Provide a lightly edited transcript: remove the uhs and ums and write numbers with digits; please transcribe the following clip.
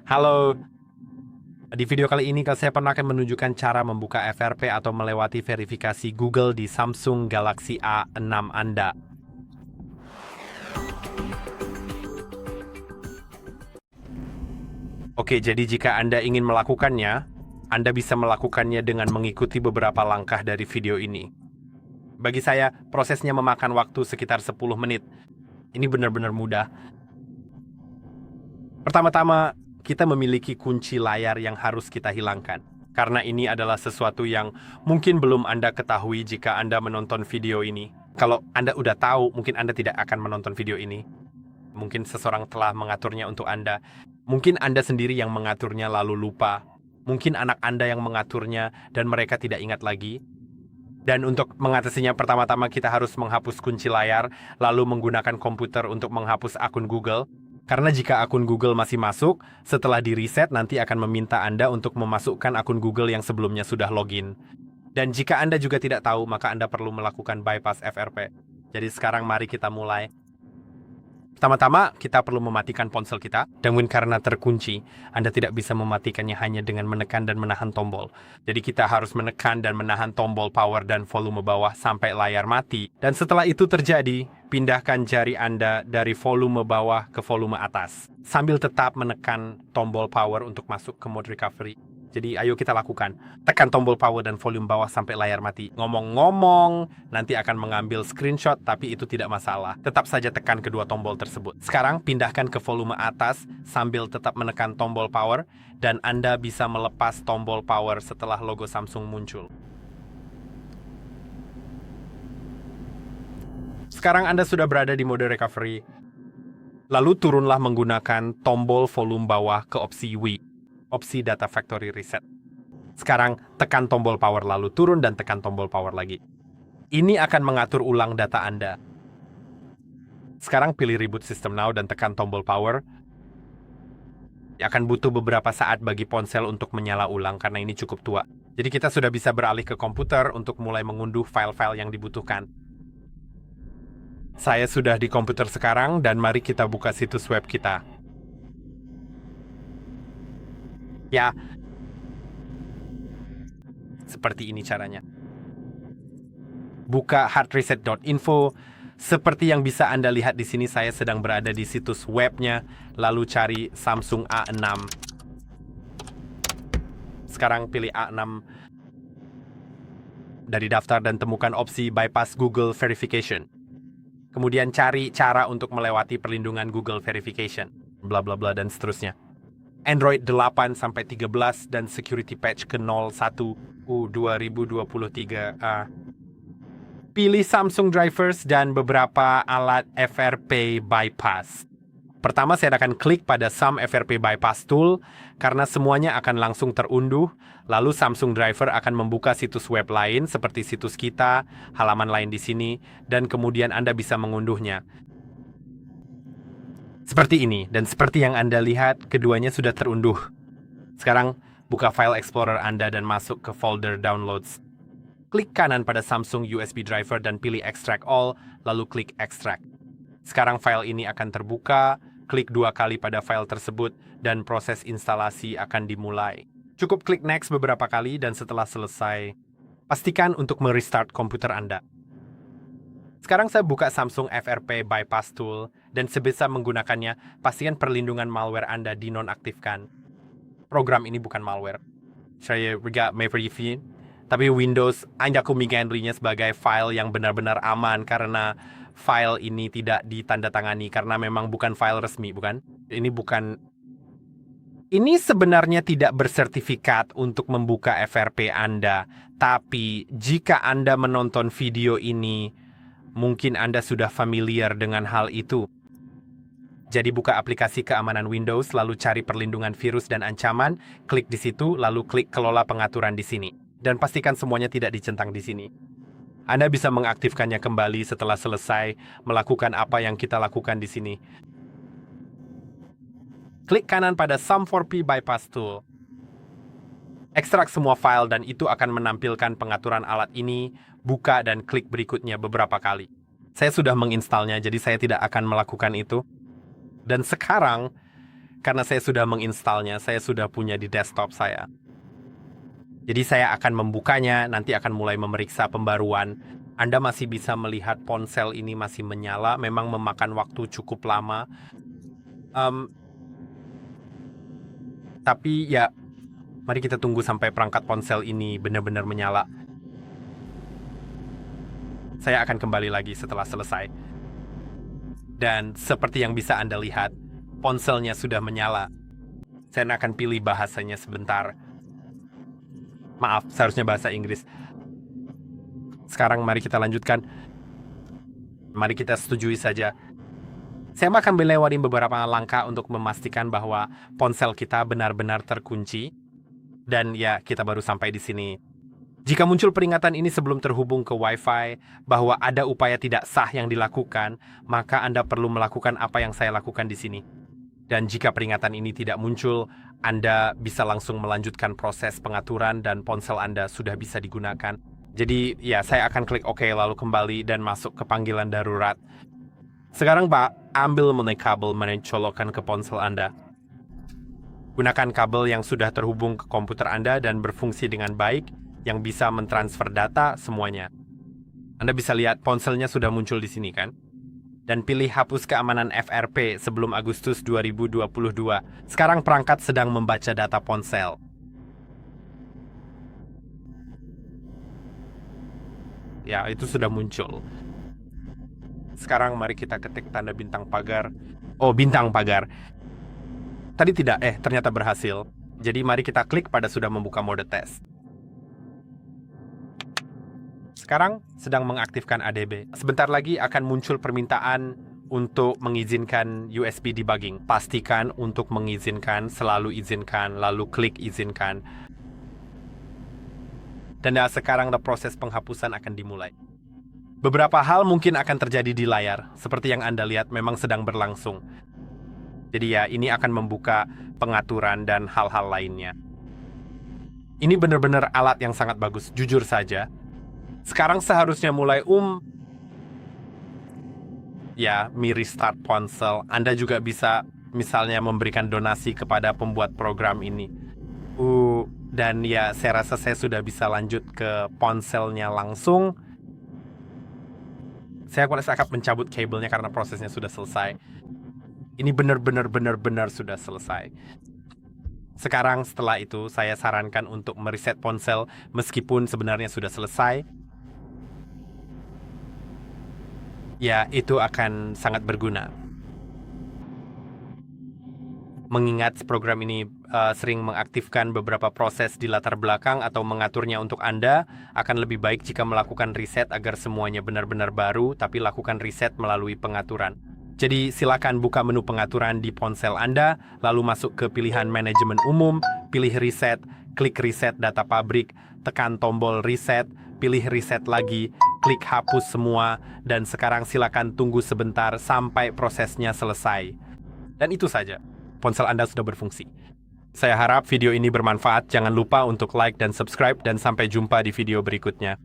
Halo, di video kali ini saya akan menunjukkan cara membuka FRP atau melewati verifikasi Google di Samsung Galaxy A6 Anda. Oke, jadi jika Anda ingin melakukannya, Anda bisa melakukannya dengan mengikuti beberapa langkah dari video ini. Bagi saya, prosesnya memakan waktu sekitar 10 menit. Ini benar-benar mudah. Pertama-tama, kita memiliki kunci layar yang harus kita hilangkan. Karena ini adalah sesuatu yang mungkin belum Anda ketahui jika Anda menonton video ini. Kalau Anda udah tahu, mungkin Anda tidak akan menonton video ini. Mungkin seseorang telah mengaturnya untuk Anda. Mungkin Anda sendiri yang mengaturnya lalu lupa. Mungkin anak Anda yang mengaturnya dan mereka tidak ingat lagi. Dan untuk mengatasinya, pertama-tama kita harus menghapus kunci layar, lalu menggunakan komputer untuk menghapus akun Google. Karena jika akun Google masih masuk, setelah di-reset nanti akan meminta Anda untuk memasukkan akun Google yang sebelumnya sudah login. Dan jika Anda juga tidak tahu, maka Anda perlu melakukan bypass FRP. Jadi sekarang mari kita mulai. Pertama-tama, kita perlu mematikan ponsel kita, dan mungkin karena terkunci, Anda tidak bisa mematikannya hanya dengan menekan dan menahan tombol. Jadi kita harus menekan dan menahan tombol power dan volume bawah sampai layar mati. Dan setelah itu terjadi, pindahkan jari Anda dari volume bawah ke volume atas, sambil tetap menekan tombol power untuk masuk ke mode recovery. Jadi ayo kita lakukan. Tekan tombol power dan volume bawah sampai layar mati. Ngomong-ngomong, nanti akan mengambil screenshot, tapi itu tidak masalah. Tetap saja tekan kedua tombol tersebut. Sekarang pindahkan ke volume atas sambil tetap menekan tombol power, dan Anda bisa melepas tombol power setelah logo Samsung muncul. Sekarang Anda sudah berada di mode recovery. Lalu turunlah menggunakan tombol volume bawah ke opsi W. Opsi Data Factory Reset. Sekarang tekan tombol power lalu turun dan tekan tombol power lagi. Ini akan mengatur ulang data Anda. Sekarang pilih Reboot System Now dan tekan tombol power. Akan butuh beberapa saat bagi ponsel untuk menyala ulang karena ini cukup tua. Jadi kita sudah bisa beralih ke komputer untuk mulai mengunduh file-file yang dibutuhkan. Saya sudah di komputer sekarang dan mari kita buka situs web kita. Ya, seperti ini caranya. Buka hardreset.info. Seperti yang bisa Anda lihat di sini, saya sedang berada di situs webnya, lalu cari Samsung A6. Sekarang pilih A6 dari daftar dan temukan opsi Bypass Google Verification. Kemudian cari cara untuk melewati perlindungan Google Verification, bla bla bla dan seterusnya. Android 8 sampai 13 dan security patch ke 01 2023. Pilih Samsung drivers dan beberapa alat FRP bypass. Pertama, saya akan klik pada Some FRP Bypass Tool karena semuanya akan langsung terunduh. Lalu Samsung driver akan membuka situs web lain seperti situs kita, halaman lain di sini, dan kemudian Anda bisa mengunduhnya. Seperti ini, dan seperti yang Anda lihat, keduanya sudah terunduh. Sekarang, buka File Explorer Anda dan masuk ke folder Downloads. Klik kanan pada Samsung USB driver dan pilih Extract All, lalu klik Extract. Sekarang file ini akan terbuka, klik 2 kali pada file tersebut, dan proses instalasi akan dimulai. Cukup klik Next beberapa kali, dan setelah selesai, pastikan untuk merestart komputer Anda. Sekarang saya buka Samsung FRP Bypass Tool, dan sebisa menggunakannya, pastikan perlindungan malware Anda dinonaktifkan. Program ini bukan malware. Saya juga mereview, tapi Windows Anda mengendalinya sebagai file yang benar-benar aman karena file ini tidak ditandatangani karena memang bukan file resmi, bukan? Ini sebenarnya tidak bersertifikat untuk membuka FRP Anda, tapi jika Anda menonton video ini, mungkin Anda sudah familiar dengan hal itu. Jadi buka aplikasi keamanan Windows, lalu cari perlindungan virus dan ancaman, klik di situ, lalu klik kelola pengaturan di sini. Dan pastikan semuanya tidak dicentang di sini. Anda bisa mengaktifkannya kembali setelah selesai melakukan apa yang kita lakukan di sini. Klik kanan pada Some4P Bypass Tool. Ekstrak semua file dan itu akan menampilkan pengaturan alat ini, buka dan klik berikutnya beberapa kali. Saya sudah menginstalnya, jadi saya tidak akan melakukan itu. Dan sekarang, karena saya sudah menginstalnya, saya sudah punya di desktop saya. Jadi saya akan membukanya, nanti akan mulai memeriksa pembaruan. Anda masih bisa melihat ponsel ini masih menyala, memang memakan waktu cukup lama. Tapi ya, mari kita tunggu sampai perangkat ponsel ini benar-benar menyala. Saya akan kembali lagi setelah selesai. Dan seperti yang bisa Anda lihat, ponselnya sudah menyala. Saya akan pilih bahasanya sebentar. Maaf, seharusnya bahasa Inggris. Sekarang mari kita lanjutkan. Mari kita setujui saja. Saya akan melewati beberapa langkah untuk memastikan bahwa ponsel kita benar-benar terkunci. Dan ya, kita baru sampai di sini. Jika muncul peringatan ini sebelum terhubung ke Wi-Fi bahwa ada upaya tidak sah yang dilakukan, maka Anda perlu melakukan apa yang saya lakukan di sini. Dan jika peringatan ini tidak muncul, Anda bisa langsung melanjutkan proses pengaturan dan ponsel Anda sudah bisa digunakan. Jadi ya, saya akan klik OK lalu kembali dan masuk ke panggilan darurat. Sekarang Pak, ambil kabel mencolokkan ke ponsel Anda. Gunakan kabel yang sudah terhubung ke komputer Anda dan berfungsi dengan baik, yang bisa mentransfer data semuanya. Anda bisa lihat ponselnya sudah muncul di sini kan? Dan pilih hapus keamanan FRP sebelum Agustus 2022. Sekarang perangkat sedang membaca data ponsel. Ya, itu sudah muncul. Sekarang mari kita ketik tanda bintang pagar. Oh, bintang pagar. Tadi tidak, ternyata berhasil. Jadi mari kita klik pada sudah membuka mode tes. Sekarang sedang mengaktifkan ADB. Sebentar lagi akan muncul permintaan untuk mengizinkan USB debugging. Pastikan untuk mengizinkan, selalu izinkan, lalu klik izinkan. Dan sekarang proses penghapusan akan dimulai. Beberapa hal mungkin akan terjadi di layar, seperti yang Anda lihat memang sedang berlangsung. Jadi ya, ini akan membuka pengaturan dan hal-hal lainnya. Ini benar-benar alat yang sangat bagus, jujur saja. Sekarang seharusnya mulai ya, restart ponsel. Anda juga bisa misalnya memberikan donasi kepada pembuat program ini. Dan ya, saya rasa saya sudah bisa lanjut ke ponselnya langsung. Saya akan mencabut kabelnya karena prosesnya sudah selesai. Ini benar-benar sudah selesai. Sekarang setelah itu, saya sarankan untuk mereset ponsel meskipun sebenarnya sudah selesai. Ya, itu akan sangat berguna. Mengingat program ini sering mengaktifkan beberapa proses di latar belakang atau mengaturnya untuk Anda, akan lebih baik jika melakukan reset agar semuanya benar-benar baru, tapi lakukan reset melalui pengaturan. Jadi silakan buka menu pengaturan di ponsel Anda, lalu masuk ke pilihan manajemen umum, pilih reset, klik reset data pabrik, tekan tombol reset, pilih reset lagi, klik hapus semua, dan sekarang silakan tunggu sebentar sampai prosesnya selesai. Dan itu saja, ponsel Anda sudah berfungsi. Saya harap video ini bermanfaat, jangan lupa untuk like dan subscribe, dan sampai jumpa di video berikutnya.